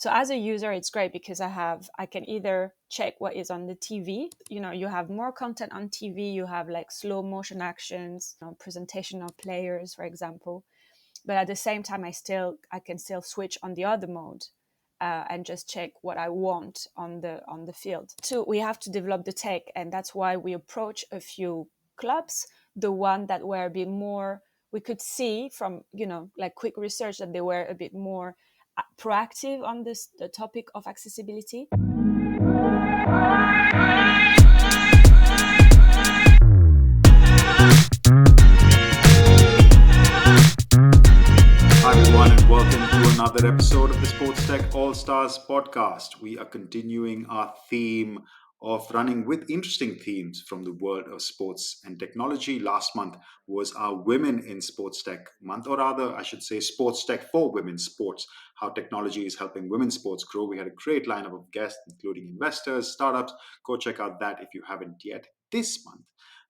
So as a user, it's great because I can either check what is on the TV. You have more content on TV. You have like slow motion actions, presentation of players, for example. But at the same time, I can still switch on the other mode and just check what I want on the field. So we have to develop the tech, and that's why we approach a few clubs. The one that were a bit more, we could see from like quick research that they were a bit more proactive on the topic of accessibility. Hi everyone, and welcome to another episode of the SportsTech ALLSTARS podcast. We are continuing our theme of running with interesting themes from the world of sports and technology. Last month was our Women in Sports Tech month, or rather, I should say, Sports Tech for Women's Sports, how technology is helping women's sports grow. We had a great lineup of guests, including investors, startups. Go check out that if you haven't yet. This month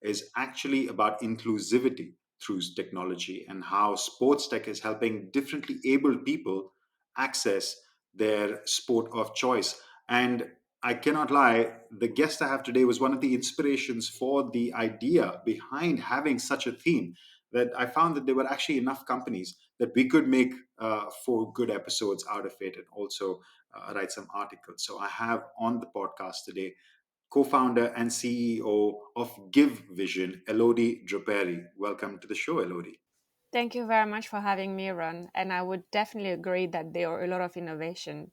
is actually about inclusivity through technology and how sports tech is helping differently abled people access their sport of choice. And I cannot lie, the guest I have today was one of the inspirations for the idea behind having such a theme, that I found that there were actually enough companies that we could make 4 good episodes out of it, and also write some articles. So I have on the podcast today co-founder and CEO of GiveVision, Elodie Draperi. Welcome to the show, Elodie. Thank you very much for having me, Ron. And I would definitely agree that there are a lot of innovation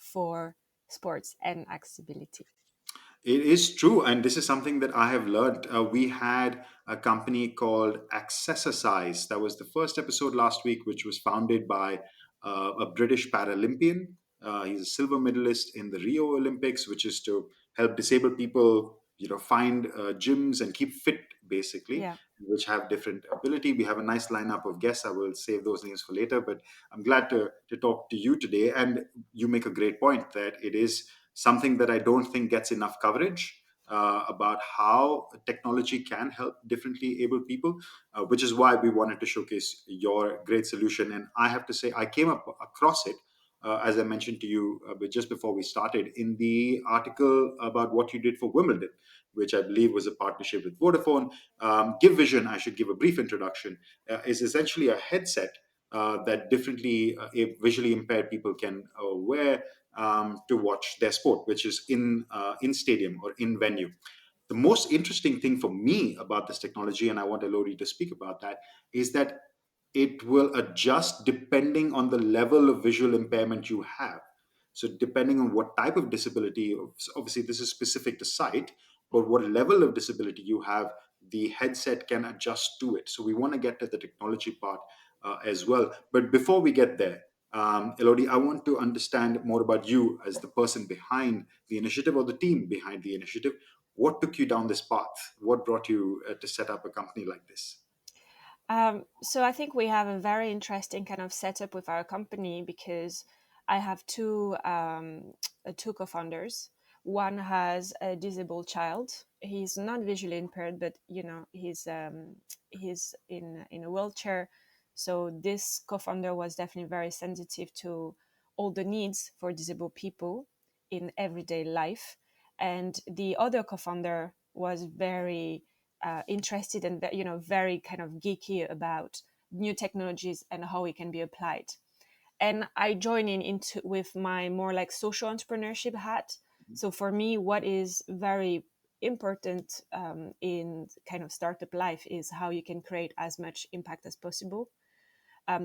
for sports and accessibility. It is true, and this is something that I have learned. We had a company called Accessisize. That was the first episode last week, which was founded by a British Paralympian. He's a silver medalist in the Rio Olympics, which is to help disabled people, find gyms and keep fit, basically, Yeah. which have different ability. We have a nice lineup of guests. I will save those names for later, but I'm glad to talk to you today. And you make a great point that it is something that I don't think gets enough coverage, about how technology can help differently abled people, which is why we wanted to showcase your great solution. And I have to say, I came up across it, as I mentioned to you, but just before we started, in the article about what you did for Wimbledon, which I believe was a partnership with Vodafone. GiveVision, I should give a brief introduction, is essentially a headset that differently visually impaired people can wear to watch their sport, which is in stadium or in venue. The most interesting thing for me about this technology, and I want Elodie to speak about that, is that it will adjust depending on the level of visual impairment you have. So, depending on what type of disability, obviously, this is specific to sight, but what level of disability you have, the headset can adjust to it. So, we want to get to the technology part as well. But before we get there, Elodie, I want to understand more about you as the person behind the initiative, or the team behind the initiative. What took you down this path? What brought you to set up a company like this? So I think we have a very interesting kind of setup with our company because I have two co-founders. One has a disabled child. He's not visually impaired, but he's in a wheelchair. So this co-founder was definitely very sensitive to all the needs for disabled people in everyday life, and the other co-founder was very interested and very kind of geeky about new technologies and how it can be applied. And I join in into with my more like social entrepreneurship hat. So for me, what is very important in kind of startup life is how you can create as much impact as possible.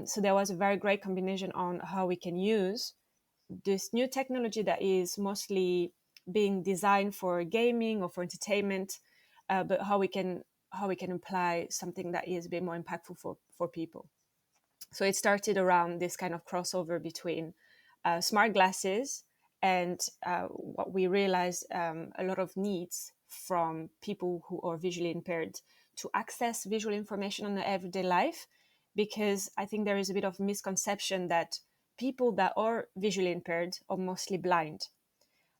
So there was a very great combination on how we can use this new technology that is mostly being designed for gaming or for entertainment, but how we can apply something that is a bit more impactful for people. So it started around this kind of crossover between smart glasses and what we realized, a lot of needs from people who are visually impaired to access visual information on their everyday life, because I think there is a bit of misconception that people that are visually impaired are mostly blind.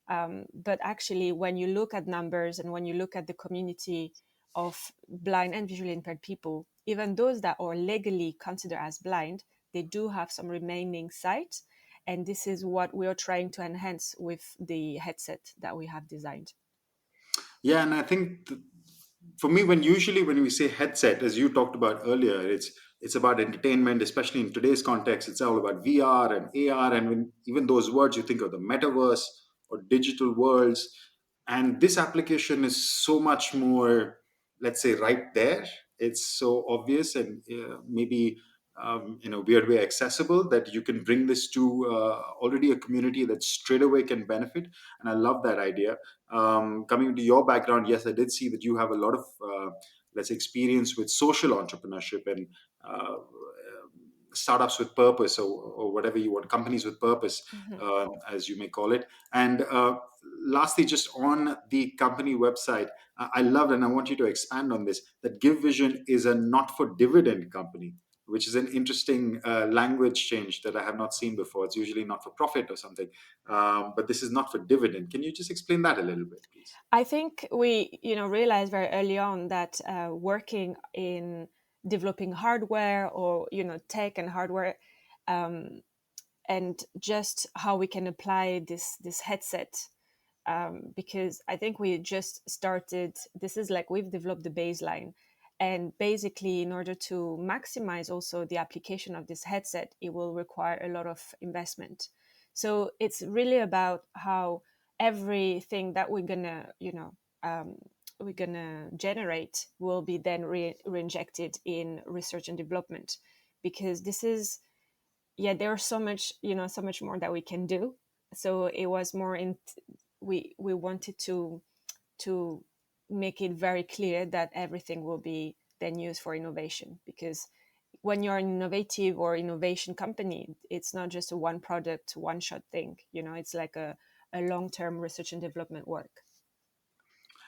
But actually, when you look at numbers and when you look at the community of blind and visually impaired people, even those that are legally considered as blind, they do have some remaining sight. And this is what we are trying to enhance with the headset that we have designed. Yeah, and I think for me, when we say headset, as you talked about earlier, it's about entertainment, especially in today's context. It's all about VR and AR, and when even those words, you think of the metaverse or digital worlds, and this application is so much more, let's say, right there. It's so obvious and maybe in a weird way accessible that you can bring this to already a community that straight away can benefit. And I love that idea. Coming to your background, yes, I did see that you have a lot of, let's say, experience with social entrepreneurship and startups with purpose, or whatever you want, companies with purpose, Mhm. as you may call it. And lastly, just on the company website, I love, and I want you to expand on this, that GiveVision is a not for dividend company, which is an interesting language change that I have not seen before. It's usually not for profit or something, but this is not for dividend. Can you just explain that a little bit, please? I think we, realized very early on that working in developing hardware, or tech and hardware, um, and just how we can apply this headset, because I think we just started. This is like we've developed the baseline, and basically, in order to maximize also the application of this headset, it will require a lot of investment. So it's really about how everything that um, we're gonna generate will be then reinjected in research and development, because this is, yeah, there's so much more that we can do. So it was more in, we wanted to make it very clear that everything will be then used for innovation, because when you're an innovative or innovation company, it's not just a one product one shot thing. It's like a long-term research and development work.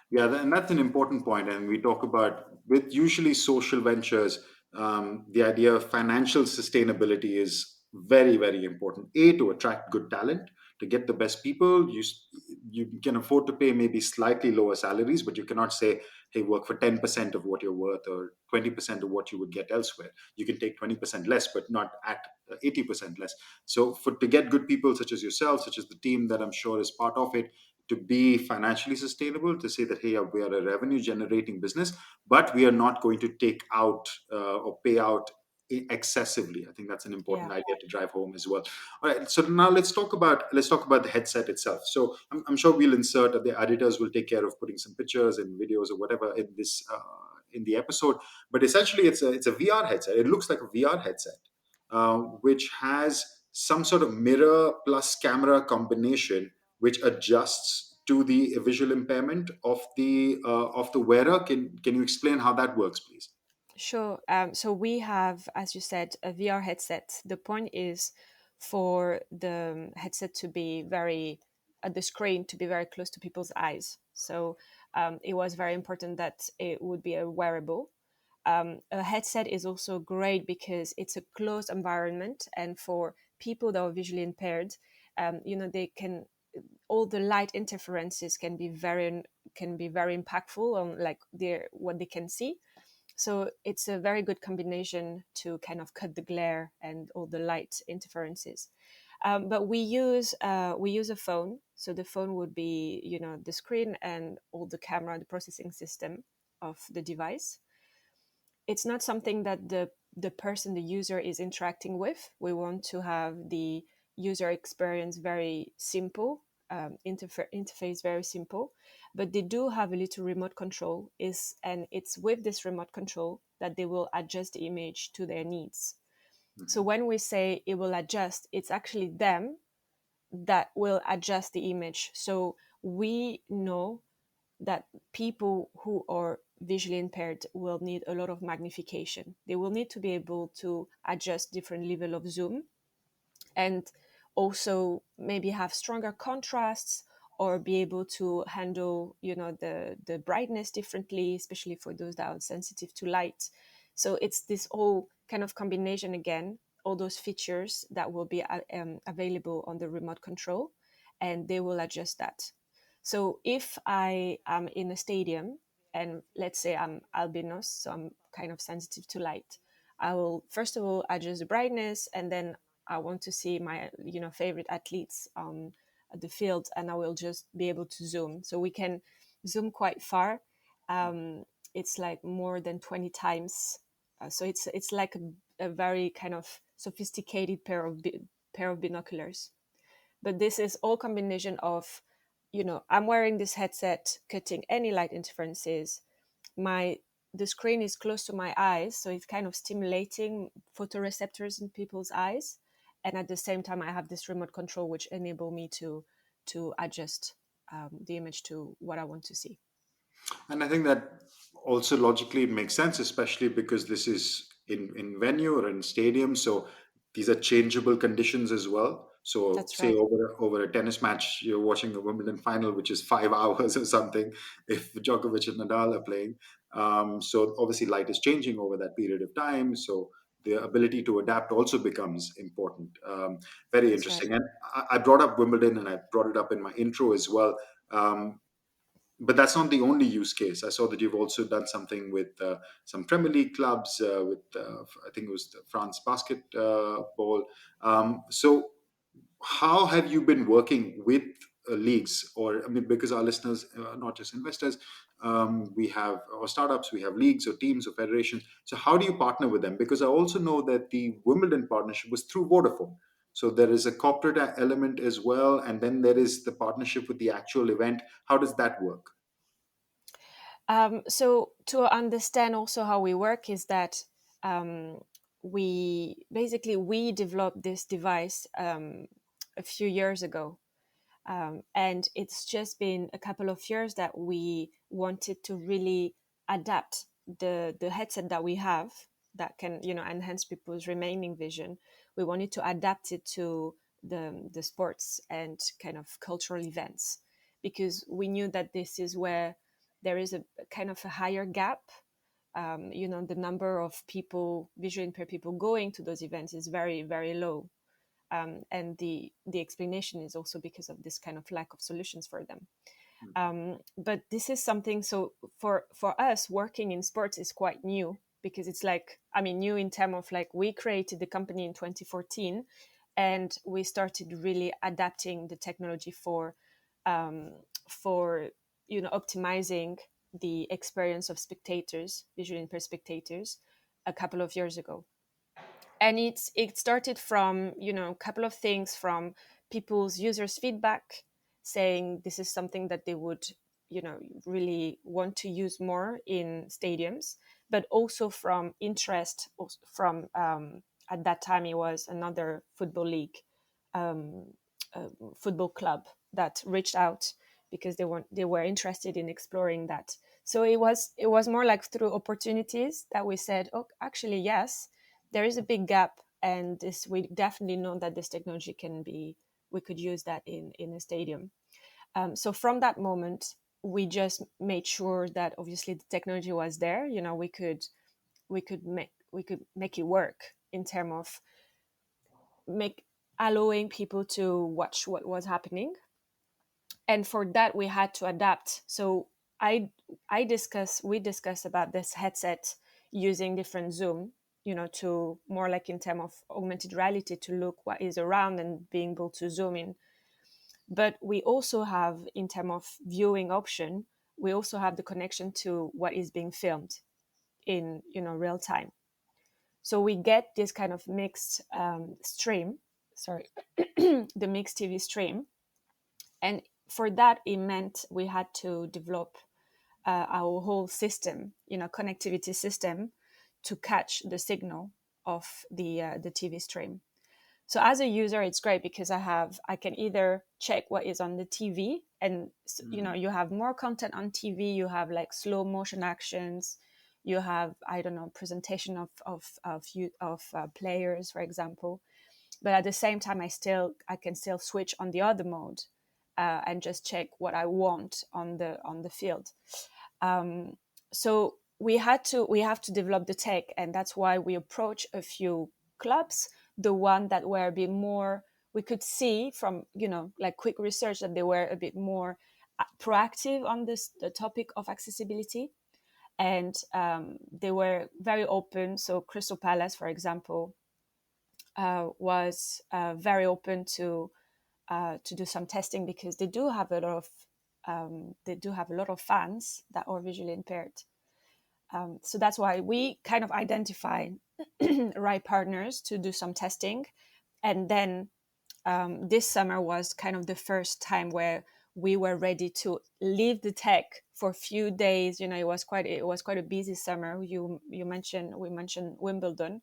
Yeah, and that's an important point. And we talk about with usually social ventures, the idea of financial sustainability is very, very important. A, to attract good talent, to get the best people. You can afford to pay maybe slightly lower salaries, but you cannot say, "Hey, work for 10% of what you're worth or 20% of what you would get elsewhere." You can take 20% less, but not at 80% less. So, for to get good people such as yourself, such as the team that I'm sure is part of it, to be financially sustainable, to say that, hey, we are a revenue generating business, but we are not going to take out or pay out excessively. I think that's an important Yeah, idea to drive home as well. All right, so now let's talk about the headset itself. So I'm sure we'll insert, the editors will take care of putting some pictures and videos or whatever in this in the episode. But essentially, it's a VR headset. It looks like a VR headset, which has some sort of mirror plus camera combination, which adjusts to the visual impairment of the wearer. Can you explain how that works, please? sure. So we have, as you said, a VR headset. The point is for the headset to be very, the screen to be very close to people's eyes. So it was very important that it would be a wearable. A headset is also great because it's a closed environment, and for people that are visually impaired, they can, all the light interferences can be very impactful on like their what they can see. So it's a very good combination to kind of cut the glare and all the light interferences. But we use a phone, so the phone would be the screen and all the camera, the processing system of the device. It's not something that the person, the user, is interacting with. We want to have the user experience very simple, interface very simple, but they do have a little remote control, and it's with this remote control that they will adjust the image to their needs. So Mhm. when we say it will adjust, it's actually them that will adjust the image. So we know that people who are visually impaired will need a lot of magnification. They will need to be able to adjust different level of zoom, and also maybe have stronger contrasts, or be able to handle the brightness differently, especially for those that are sensitive to light. So it's this whole kind of combination, again, all those features that will be available on the remote control, and they will adjust that. So if I am in a stadium, and let's say I'm albinos, so I'm kind of sensitive to light, I will first of all adjust the brightness, and then I want to see my favorite athletes at the field, and I will just be able to zoom. So we can zoom quite far. It's like more than 20 times. So it's like a very kind of sophisticated pair of binoculars. But this is all combination of, I'm wearing this headset, cutting any light interferences. My The screen is close to my eyes, so it's kind of stimulating photoreceptors in people's eyes. And at the same time, I have this remote control which enable me to adjust the image to what I want to see. And I think that also logically it makes sense, especially because this is in venue or in stadium. So these are changeable conditions as well. So That's say right. over a tennis match, you're watching a Wimbledon final, which is 5 hours or something, if Djokovic and Nadal are playing. So obviously light is changing over that period of time. So the ability to adapt also becomes important. Very That's right. interesting. And I brought up Wimbledon and I brought it up in my intro as well. Um, but that's not the only use case. I saw that you've also done something with some Premier League clubs, with I think it was the France basketball. So, how have you been working with leagues? Or I mean, because our listeners are not just investors, we have or startups, we have leagues or teams or federations. So, how do you partner with them? Because I also know that the Wimbledon partnership was through Vodafone. So there is a corporate element as well, and then there is the partnership with the actual event. How does that work? So to understand also how we work is that um, we developed this device a few years ago, and it's just been a couple of years that we wanted to really adapt the headset that we have that can enhance people's remaining vision. We wanted to adapt it to the sports and kind of cultural events, because we knew that this is where there is a kind of a higher gap. The number of people, visually impaired people, going to those events is very, very low. And the explanation is also because of this kind of lack of solutions for them. But this is something, so for us, working in sports is quite new, because it's like, I mean, new in terms of, like, we created the company in 2014, and we started really adapting the technology um, for optimizing the experience of spectators, visually impaired spectators, a couple of years ago. And it started from a couple of things, from people's users feedback, saying this is something that they would really want to use more in stadiums, but also from interest from at that time it was another football league, um, football club that reached out because they were interested in exploring that. So it was more like through opportunities that we said, oh, actually, yes, there is a big gap, and this, we definitely know that this technology we could use that in a stadium. So from that moment, we just made sure that obviously the technology was there. We could make it work in terms of make allowing people to watch what was happening. And for that, we had to adapt. So i we discuss about this headset using different zoom, to more like in terms of augmented reality, to look what is around and being able to zoom in. But we also have, in terms of viewing option, we also have the connection to what is being filmed in real time. So we get this kind of mixed stream, sorry, the mixed TV stream. And for that, it meant we had to develop our whole system, connectivity system, to catch the signal of the TV stream. So as a user, it's great because I can either check what is on the TV, and Mhm. you have more content on TV. You have like slow motion actions. You have, I don't know, presentation of players, for example. But at the same time, I can still switch on the other mode, and just check what I want on the field. Um, so we have to develop the tech, and that's why we approach a few clubs, the one that were a bit more, we could see from like quick research, that they were a bit more proactive on the topic of accessibility. And they were very open. So Crystal Palace, for example, was very open to do some testing, because they do have a lot of fans that are visually impaired. So that's why we kind of identify right partners to do some testing. And then this summer was kind of the first time where we were ready to leave the tech for a few days. It was quite a busy summer. We mentioned Wimbledon,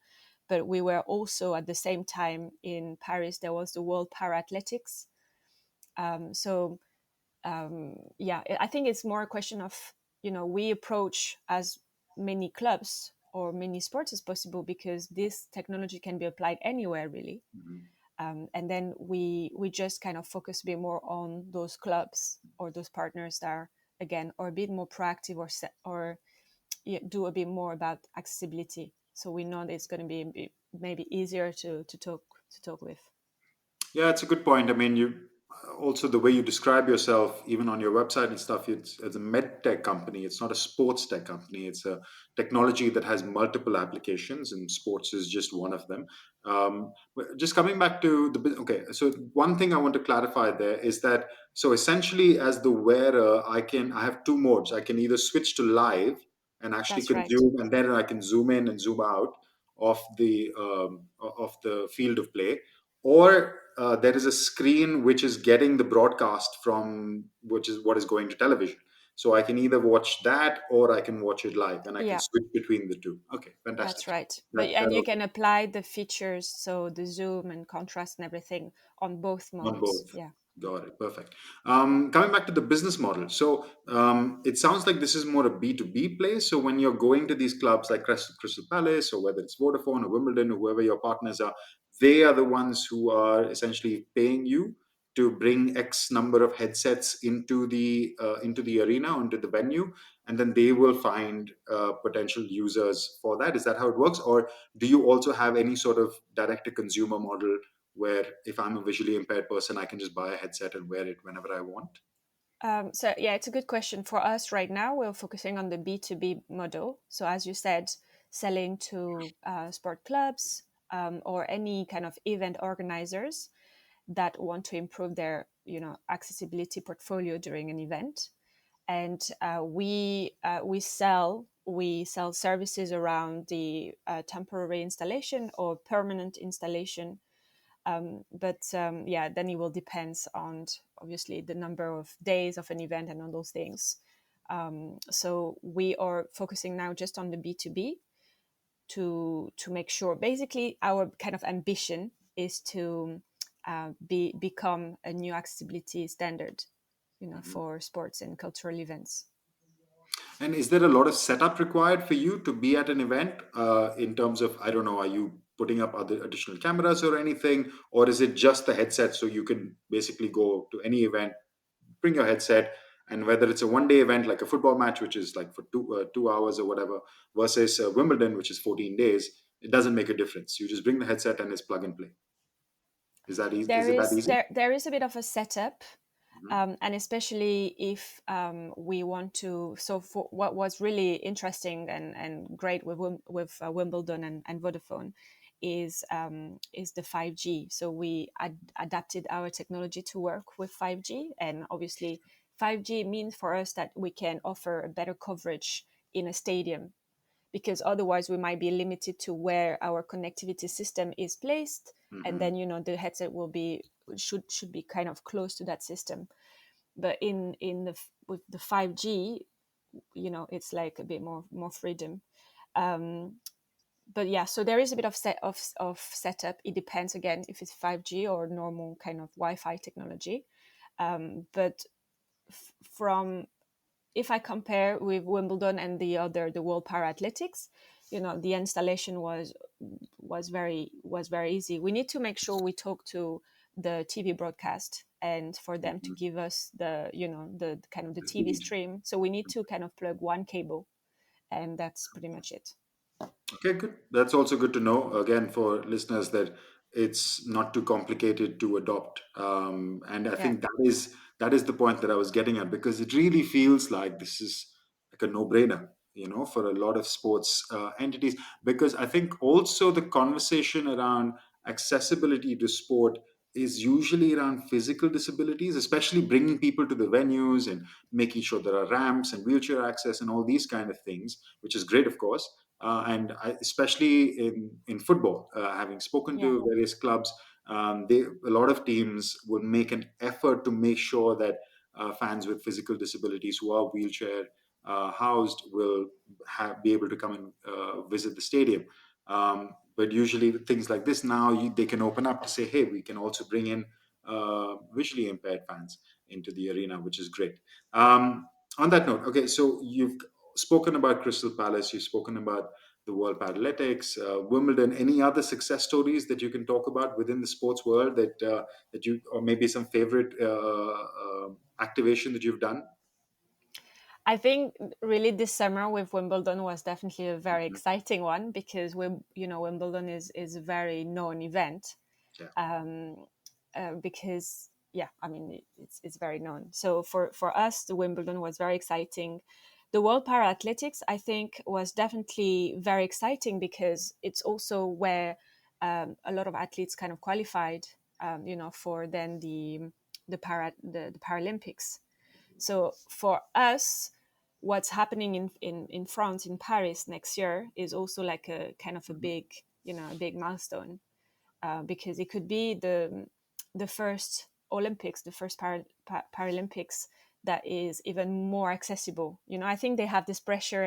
but we were also at the same time in Paris. There was the World Para Athletics. So yeah, I think it's more a question of, we approach as many clubs or many sports as possible, because this technology can be applied anywhere, really. Mhm. And then we just kind of focus a bit more on those clubs or those partners that are, again, or a bit more proactive, or yeah, do a bit more about accessibility, so we know that it's going to be maybe easier to talk with. Yeah, it's a good point. I mean, you also the way you describe yourself, even on your website and stuff, it's a med tech company. It's not a sports tech company. It's a technology that has multiple applications, and sports is just one of them. But just coming back to okay. So one thing I want to clarify there is that, so essentially, as the wearer, I have two modes. I can either switch to live and actually That's right. consume, and then I can zoom in and zoom out of the field of play, or there is a screen which is getting the broadcast from, which is what is going to television. So I can either watch that or I can watch it live, and I can Yeah, switch between the two. Okay, fantastic. that's right. But That and you also can apply the features, so the zoom and contrast and everything, on both on modes. both. Yeah. Got it. Perfect. Coming back to the business model. So it sounds like this is more a B2B play. So when you're going to these clubs like Crystal Palace, or whether it's Vodafone or Wimbledon or whoever your partners are, they are the ones who are essentially paying you to bring X number of headsets into the arena, into the venue, and then they will find potential users for that. Is that how it works, or do you also have any sort of direct to consumer model where if I'm a visually impaired person, I can just buy a headset and wear it whenever I want? So yeah, it's a good question. For us right now, we're focusing on the B2B model. So as you said, selling to sport clubs, or any kind of event organizers that want to improve their accessibility portfolio during an event. And we sell services around the temporary installation or permanent installation. But yeah, then it will depend on, obviously, the number of days of an event and all those things. So we are focusing now just on the B2B, to make sure, basically, our kind of ambition is to become a new accessibility standard, Mhm. for sports and cultural events. And is there a lot of setup required for you to be at an event, in terms of, I don't know, are you putting up other additional cameras or anything, or is it just the headset so you can basically go to any event, bring your headset, and whether it's a 1 day event like a football match, which is like for 2 hours or whatever, versus Wimbledon, which is 14 days, it doesn't make a difference. You just bring the headset and it's plug and play. Is that easy? Is There it that is easy? there is a bit of a setup, Mhm. and especially if we want to. So for what was really interesting and great with Wimbledon and Vodafone is the 5G. So we adapted our technology to work with 5G, and obviously 5G means for us that we can offer a better coverage in a stadium, because otherwise we might be limited to where our connectivity system is placed, and Mhm. then the headset should be kind of close to that system. But with the 5G, it's like a bit more freedom. um, but yeah, so there is a bit of setup. It depends, again, if it's 5G or normal kind of Wi-Fi technology. But from if I compare with Wimbledon and the World Para Athletics, the installation was very easy. We need to make sure we talk to the TV broadcast, and for them to Mhm. give us the kind of the The TV feed. stream. So we need to kind of plug one cable, and that's pretty much it. Okay, good. That's also good to know, again, for listeners, that it's not too complicated to adopt. And I Yeah. think that is the point that I was getting at, because it really feels like this is like a no-brainer, for a lot of sports entities. Because I think also the conversation around accessibility to sport is usually around physical disabilities, especially bringing people to the venues and making sure there are ramps and wheelchair access and all these kind of things, which is great, of course. Especially in football, having spoken Yeah. to various clubs, a lot of teams would make an effort to make sure that fans with physical disabilities who are wheelchair housed will be able to come and visit the stadium. But usually with things like this now, they can open up to say, hey, we can also bring in visually impaired fans into the arena, which is great. On that note, okay, so you've spoken about Crystal Palace, you've spoken about the World Paralympics, Wimbledon. Any other success stories that you can talk about within the sports world that you, or maybe some favorite activation that you've done? I think really this summer with Wimbledon was definitely a very Mhm. exciting one because Wimbledon is a very known event, Yeah. um, because yeah, I mean it's very known. So for us, the Wimbledon was very exciting. The World Para Athletics, I think, was definitely very exciting because it's also where a lot of athletes kind of qualified, for then the Paralympics. So for us, what's happening in France, in Paris next year is also like a kind of a Mhm. big, a big milestone, because it could be the first Olympics, the first Paralympics that is even more accessible. I think they have this pressure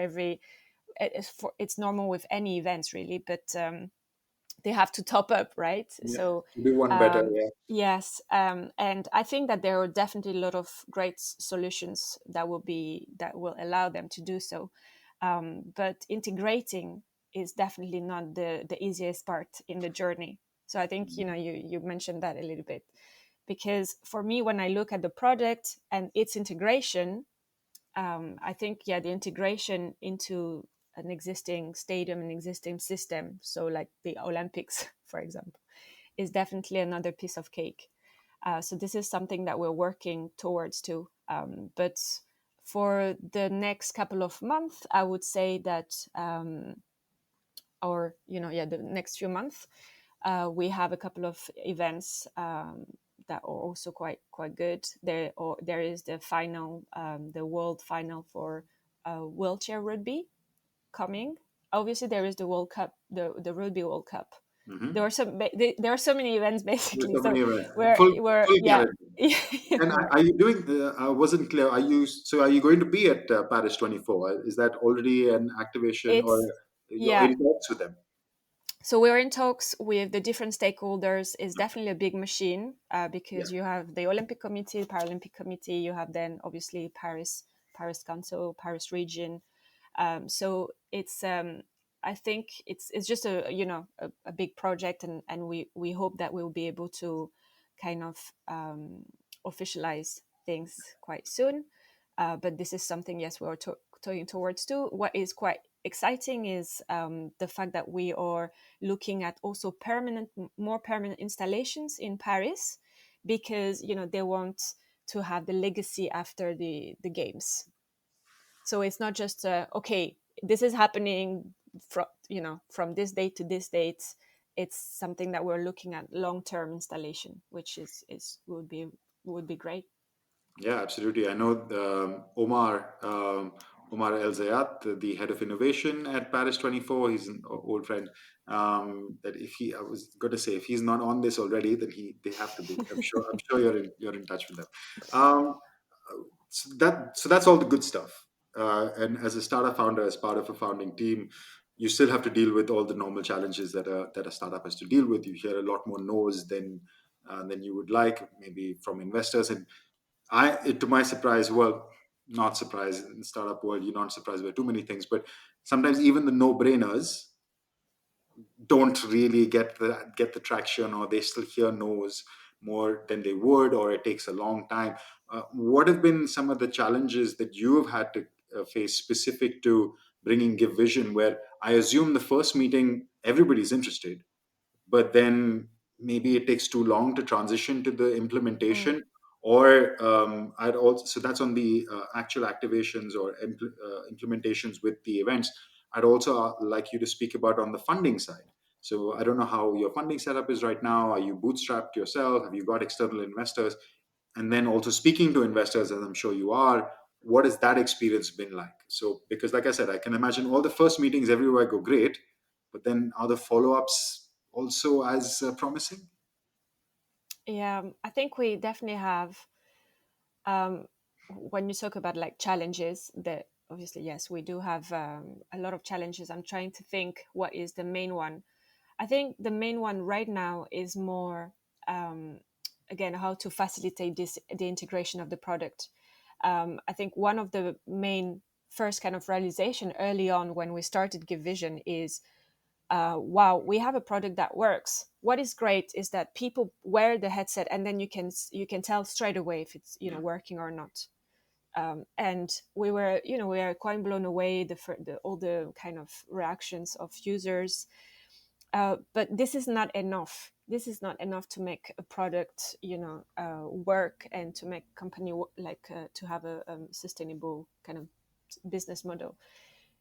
it's normal with any events really, but they have to top up, right? Yeah. So To do one better, yeah. yes, and I think that there are definitely a lot of great solutions that will allow them to do so. But integrating is definitely not the easiest part in the journey. So I think you mentioned that a little bit, because for me, when I look at the project and its integration, I think the integration into an existing stadium, an existing system, so like the Olympics, for example, is definitely another piece of cake. So this is something that we're working towards too. But for the next couple of months, I would say that, or the next few months, we have a couple of events that are also quite good. There is the final, the world final for wheelchair rugby coming. Obviously, there is the World Cup, the Rugby World Cup. Hmm. There are so many events There's basically. so So many we're full yeah. calendar. And are you doing? I wasn't clear. Are you? So are you going to be at Paris 24? Is that already an activation, or It's you're yeah. in talks with them? So we're in talks with the different stakeholders. It's definitely a big machine, Yeah. because you have the Olympic Committee, the Paralympic Committee. You have then obviously Paris Council, Paris Region. So it's I think it's just a big project, and we hope that we'll be able to kind of officialize things quite soon. But this is something, yes, we're talking towards too. What is quite exciting is the fact that we are looking at also more permanent installations in Paris, because they want to have the legacy after the games. So it's not just okay, this is happening from this date to this date. It's something that we're looking at long term installation, which is would be great. Yeah, absolutely. I know Omar El Zayat, the head of innovation at Paris 24. He's an old friend. That if he, I was going to say, if he's not on this already, then they have to be. I'm sure you're in touch with them. Um, so that's all the good stuff. And as a startup founder, as part of a founding team, you still have to deal with all the normal challenges that a startup has to deal with. You hear a lot more no's than you would like, maybe from investors. And to my surprise, well, not surprised in the startup world, you're not surprised by too many things, but sometimes even the no-brainers don't really get the traction, or they still hear no's more than they would, or it takes a long time. What have been some of the challenges that you have had to face specific to bringing Give Vision, where I assume the first meeting everybody's interested, but then maybe it takes too long to transition to the Mm. implementation? Or I'd also, so that's on the actual activations or implementations with the events. I'd also like you to speak about on the funding side. So I don't know how your funding setup is right now. Are you bootstrapped yourself? Have you got external investors? And then also speaking to investors, as I'm sure you are, what has that experience been like? So, because like I said, I can imagine all the first meetings everywhere go great, but then are the follow-ups also as promising? Yeah, I think we definitely have. Um, when you talk about like challenges, that obviously yes, we do have a lot of challenges. I'm trying to think what is the main one. I think the main one right now is more um, again how to facilitate this the integration of the product. I think one of the main first kind of realization early on when we started GiveVision is wow, we have a product that works. What is great is that people wear the headset and then you can tell straight away if it's Yeah. working or not. And we were quite blown away all the kind of reactions of users. But this is not enough. This is not enough to make a product work and to make company to have a sustainable kind of business model.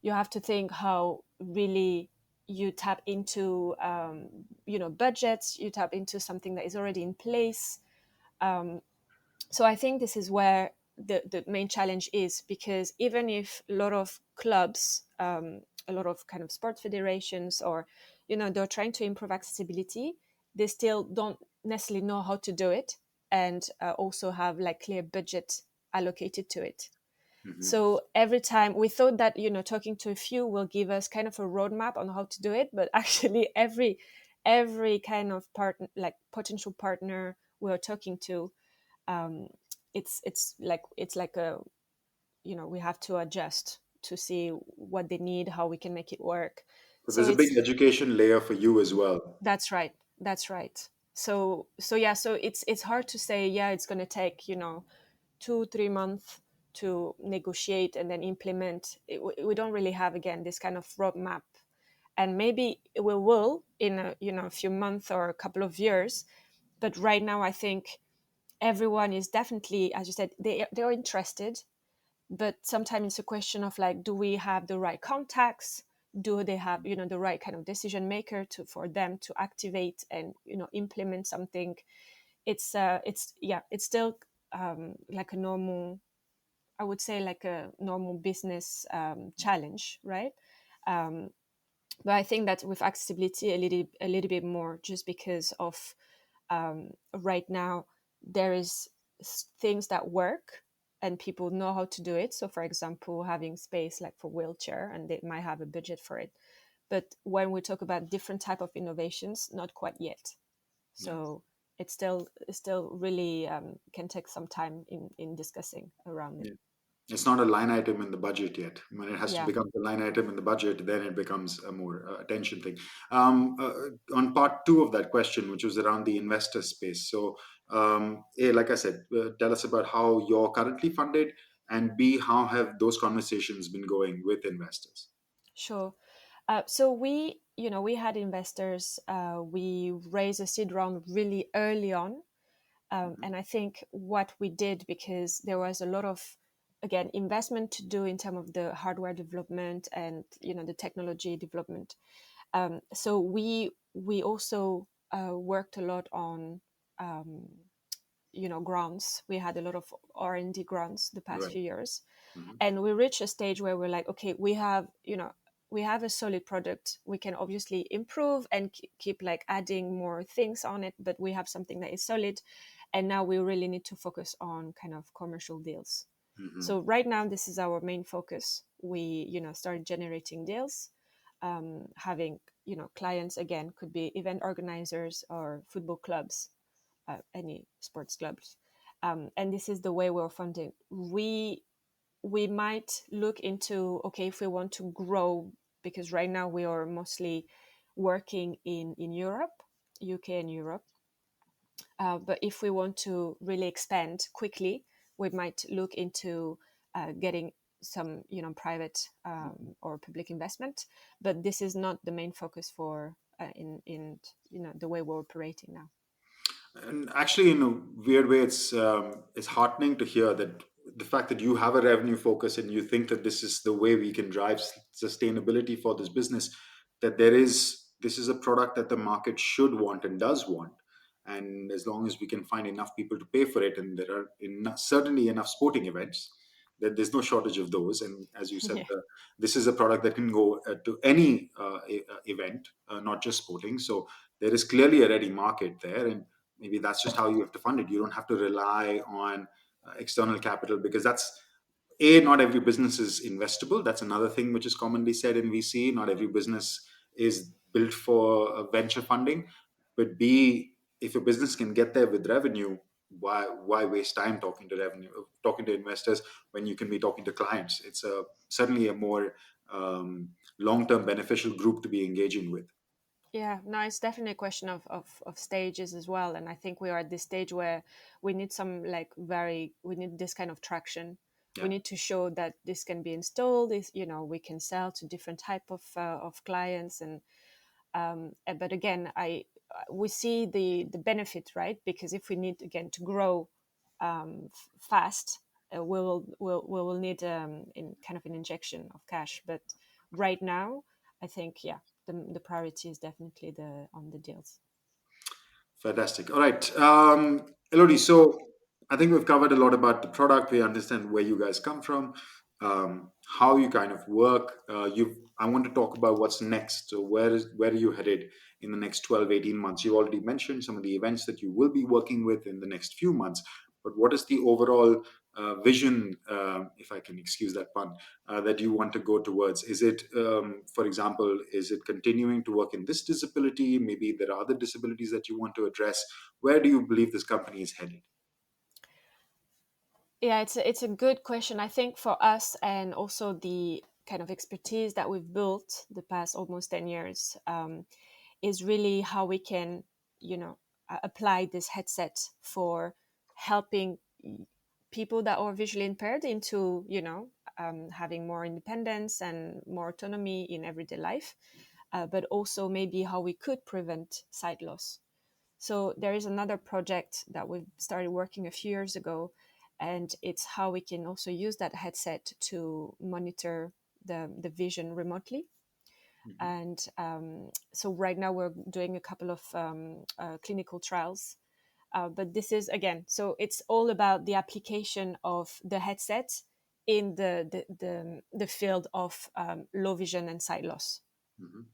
You have to think how really you tap into budgets, you tap into something that is already in place. So I think this is where the main challenge is, because even if a lot of clubs, a lot of kind of sports federations, or they're trying to improve accessibility, they still don't necessarily know how to do it, and also have like clear budget allocated to it. Hmm. So every time we thought that talking to a few will give us kind of a roadmap on how to do it, but actually every kind of partner, like potential partner we are talking to, um, it's like a we have to adjust to see what they need, how we can make it work. So So there's a big it's education layer for you as well. that's right. That's right. So yeah, so it's hard to say, yeah, it's going to take 2-3 months to negotiate and then implement it. We don't really have, again, this kind of roadmap, and maybe we will in a few months or a couple of years. But right now I think everyone is definitely, as you said, they're interested, but sometimes it's a question of like, do we have the right contacts? Do they have the right kind of decision maker to for them to activate and implement something? It's yeah, it's still like a normal, I would say, like a normal business challenge, right? um, but I think that with accessibility a little bit more, just because of right now there is things that work and people know how to do it. So for example, having space like for wheelchair, and they might have a budget for it. But when we talk about different type of innovations, not quite yet. Yeah. So it's still really can take some time in discussing around it. Yeah. It's not a line item in the budget yet. When it has to Yeah, become a line item in the budget, then it becomes a more attention thing. On part two of that question, which was around the investor space. So, A, like I said, tell us about how you're currently funded, and B, how have those conversations been going with investors? sure. So we had investors. We raised a seed round really early on. Mhm. And I think what we did, because there was a lot of, again, investment to do in terms of the hardware development and the technology development. So we also worked a lot on grants. We had a lot of R&D grants the past Right. few years, Mhm. and we reached a stage where we're like, okay, we have a solid product. We can obviously improve and keep like adding more things on it, but we have something that is solid, and now we really need to focus on kind of commercial deals. Mhm. So right now this is our main focus. We start generating deals, having clients, again, could be event organizers or football clubs, any sports clubs. And this is the way we're funding. We might look into, okay, if we want to grow, because right now we are mostly working in Europe, UK and Europe. But if we want to really expand quickly, we might look into getting some private or public investment. But this is not the main focus for in the way we're operating now. And actually, in a weird way, it's heartening to hear that the fact that you have a revenue focus and you think that this is the way we can drive sustainability for this business. That there is this is a product that the market should want and does want. And as long as we can find enough people to pay for it, and there are certainly enough sporting events, that there's no shortage of those. And as you said, Yeah. this is a product that can go to any event, not just sporting. So there is clearly a ready market there, and maybe that's just how you have to fund it. You don't have to rely on external capital, because that's not every business is investable. That's another thing which is commonly said in VC. Not every business is built for venture funding. But B, if a business can get there with revenue, why waste time talking to investors when you can be talking to clients? It's certainly a more long term beneficial group to be engaging with. Yeah, no, it's definitely a question of stages as well. And I think we are at this stage where we need some like we need this kind of traction. We Yeah. need to show that this can be installed. Is we can sell to different type of clients, and but again, I we see the benefit, right? Because if we need again to grow fast, we will need in kind of an injection of cash. But right now, I think yeah, the priority is definitely the on the deals. Fantastic. All right. Elodie, so I think we've covered a lot about the product. We understand where you guys come from, how you kind of work. I want to talk about what's next. So where are you headed in the next 12, 18 months? You already mentioned some of the events that you will be working with in the next few months, but what is the overall vision, if I can excuse that pun, that you want to go towards? Is it, for example, is it continuing to work in this disability? Maybe there are other disabilities that you want to address. Where do you believe this company is headed? Yeah, it's a good question. I think for us, and also the kind of expertise that we've built the past almost 10 years, is really how we can, apply this headset for helping people that are visually impaired into, having more independence and more autonomy in everyday life, but also maybe how we could prevent sight loss. So there is another project that we started working a few years ago, and it's how we can also use that headset to monitor the vision remotely. Mhm. And so right now we're doing a couple of clinical trials. But this is again, so it's all about the application of the headset in the field of low vision and sight loss. Mhm.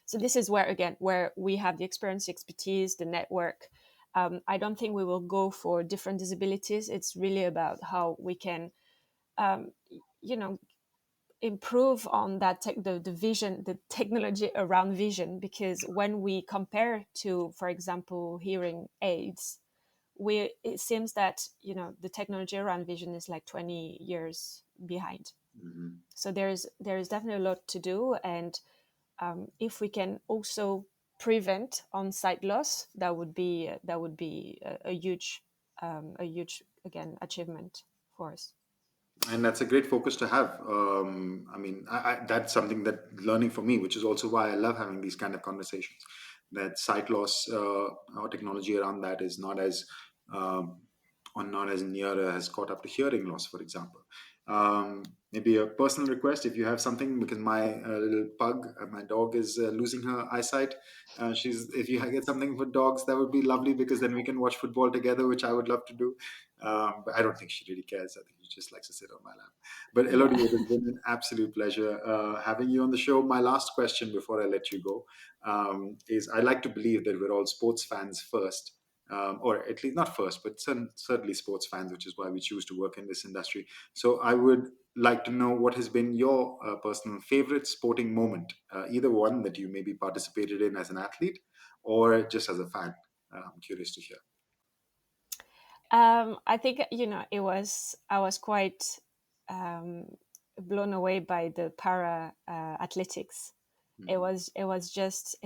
So this is where again, where we have the experience, expertise, the network. I don't think we will go for different disabilities. It's really about how we can, um, you know, improve on that the vision, the technology around vision. Because when we compare to, for example, hearing aids, it seems that the technology around vision is like 20 years behind. Mhm. So there is definitely a lot to do, and if we can also prevent on-site loss, that would be a huge again achievement for us. And that's a great focus to have. I mean, that's something that learning for me, which is also why I love having these kind of conversations. That sight loss or technology around that is not as um, or not as near as caught up to hearing loss, for example. Maybe a personal request, if you have something, because my little pug, my dog, is losing her eyesight. If you get something for dogs, that would be lovely, because then we can watch football together, which I would love to do. But I don't think she really cares. I think she just likes to sit on my lap. But Elodie, Yeah. it has been an absolute pleasure having you on the show. My last question before I let you go is, I like to believe that we're all sports fans first, or at least not first, but certainly sports fans, which is why we choose to work in this industry. So I would like to know, what has been your personal favorite sporting moment, either one that you maybe participated in as an athlete or just as a fan. I'm curious to hear. I think I was quite um, blown away by the para athletics. Mhm. It was just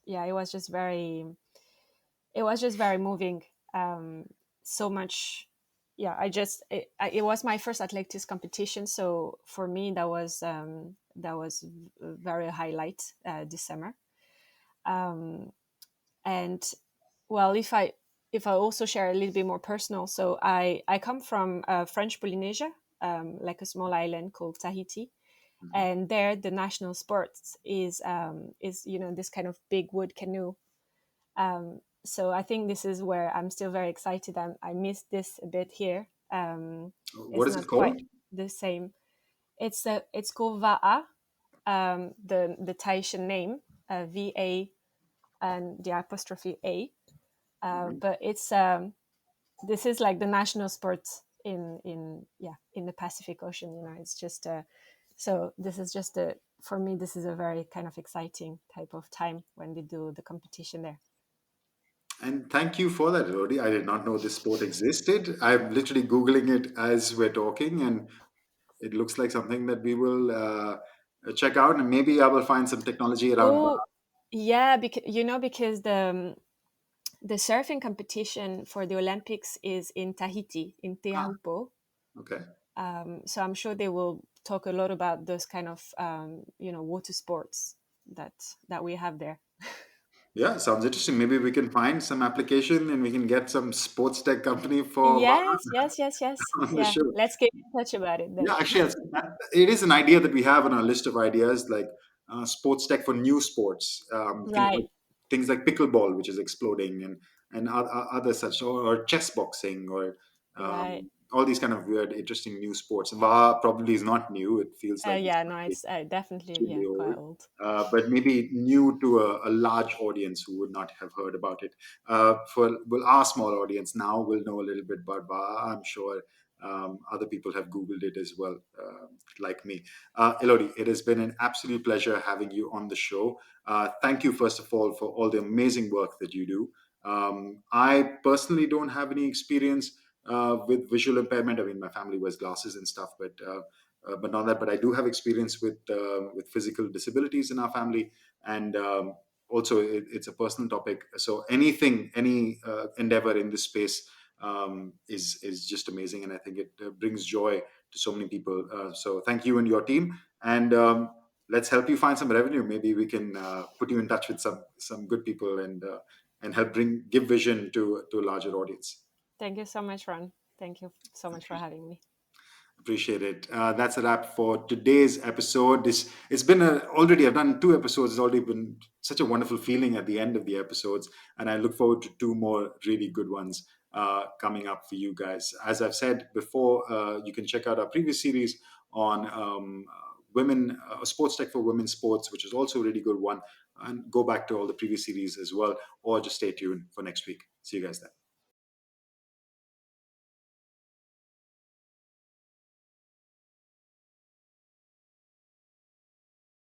yeah, it was just very moving. So much, yeah. It was my first athletics competition, so for me that was a very highlight this summer. Um, and well, if I also share a little bit more personal, so I come from French Polynesia, like a small island called Tahiti, Mhm. and there the national sports is this kind of big wood canoe. So I think this is where I'm still very excited. I missed this a bit here. What It's is it not quite called? the same. It's called Va'a, the Tahitian name, VA and the apostrophe A. Mhm. But it's this is like the national sport in the Pacific Ocean. It's just so this is just a for me this is a very kind of exciting type of time when they do the competition there. And thank you for that, Elodie. I did not know this sport existed. I'm literally Googling it as we're talking, and it looks like something that we will check out. And maybe I will find some technology around. Oh, yeah, because the surfing competition for the Olympics is in Tahiti, in Ah, Teahupo. okay. So I'm sure they will talk a lot about those kind of water sports that we have there. Yeah, sounds interesting. Maybe we can find some application and we can get some sports tech company for Yes, yes, yes, yes. on the Yeah, show. let's keep in touch about it Yeah, then. actually, it is an idea that we have on our list of ideas, like sports tech for new sports, Right, things like pickleball, which is exploding, and other such, or chess boxing, or right. all these kind of weird, interesting new sports. VAR probably is not new. It feels like it's Yeah, no, it's definitely, extremely yeah, old, quite old. but maybe new to a large audience who would not have heard about it. Our small audience now will know a little bit about VAR. I'm sure other people have Googled it as well, like me. Elodie, it has been an absolute pleasure having you on the show. Thank you, first of all, for all the amazing work that you do. I personally don't have any experience with visual impairment. I mean, my family wears glasses and stuff, but not that. But I do have experience with physical disabilities in our family, and also it's a personal topic. So anything, any endeavor in this space is just amazing, and I think it brings joy to so many people. So thank you and your team, and let's help you find some revenue. Maybe we can put you in touch with some good people and help give vision to a larger audience. Thank you so much, Ron. Thank you so much for having me. Appreciate it. That's a wrap for today's episode. It's been already. I've done 2 episodes. It's already been such a wonderful feeling at the end of the episodes, and I look forward to 2 more really good ones coming up for you guys. As I've said before, you can check out our previous series on women sports tech for women's sports, which is also a really good one, and go back to all the previous series as well, or just stay tuned for next week. See you guys then.